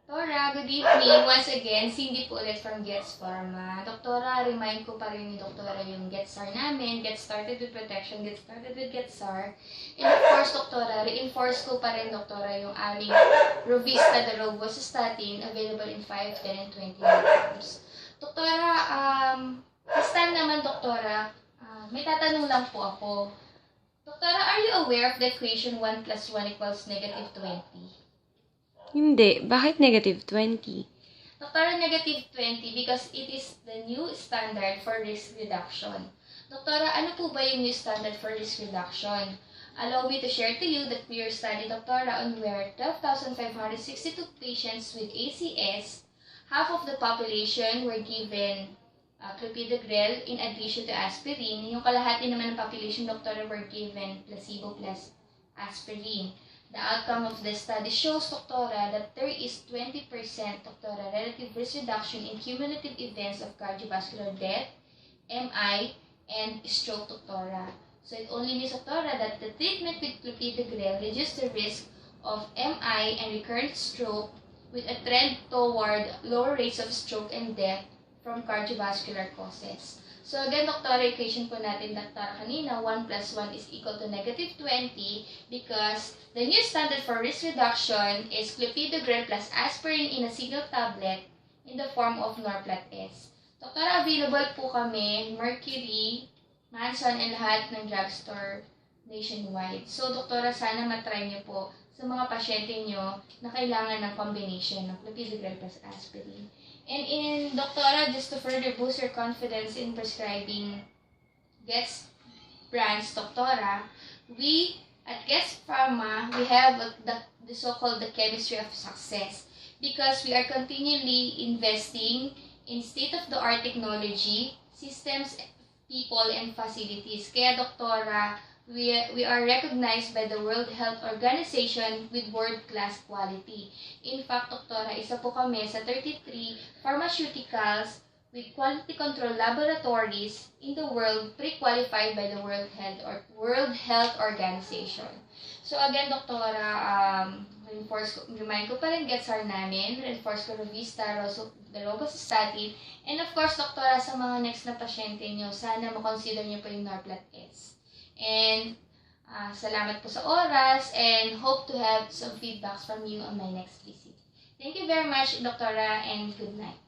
Doktora, good evening. Once again, Cindy po ulit from Gets Pharma. Doktora, remind ko pa rin ni Doktora yung GetSAR namin. Get started with protection, get started with GetSAR. And of course, Doktora, reinforce ko pa rin, Doktora, yung aming Rovista, the robocystatin, available in 5, 10, and 20 milligrams. Doktora, this time naman, Doktora, may tatanong lang po ako. Doktora, are you aware of the equation 1 plus 1 equals negative 20? Hindi. Bakit negative 20? Doktora, negative 20 because it is the new standard for risk reduction. Doktora, ano po ba yung new standard for risk reduction? Allow me to share to you that we are studying, Doktora, on where 12,562 patients with ACS, half of the population were given clopidogrel in addition to aspirin. Yung kalahati naman ng population, Doktora, were given placebo plus aspirin. The outcome of the study shows, Doktora, that there is 20%, Doktora, relative risk reduction in cumulative events of cardiovascular death, MI, and stroke, Doktora. So it only means, Doktora, that the treatment with clopidogrel reduces the risk of MI and recurrent stroke with a trend toward lower rates of stroke and death from cardiovascular causes. So again, Doktora, equation po natin, Doktora, kanina, 1 plus 1 is equal to negative 20 because the new standard for risk reduction is clopidogrel plus aspirin in a single tablet in the form of Norplat S. Doktora, available po kami, Mercury, Manson, and lahat ng drugstore nationwide. So, Doktora, sana matry niyo po sa mga pasyente niyo na kailangan ng combination ng clopidogrel plus aspirin. And in Doktora, just to further boost your confidence in prescribing Gets brands, Doktora, we at Gets Pharma, we have the so-called the chemistry of success because we are continually investing in state-of-the-art technology, systems, people, and facilities. Kaya, Doktora, we are recognized by the World Health Organization with world-class quality. In fact, Doktora, isa po kami sa 33 pharmaceuticals with quality control laboratories in the world pre-qualified by the World Health Organization. So again, Doktora, remind ko pa rin GetSAR namin, reinforce ko Rovista, the robocystatin, and of course, Doktora, sa mga next na pasyente nyo, sana makonsider nyo po yung Norplat S. And salamat po sa oras and hope to have some feedbacks from you on my next visit. Thank you very much, Doktora, and good night.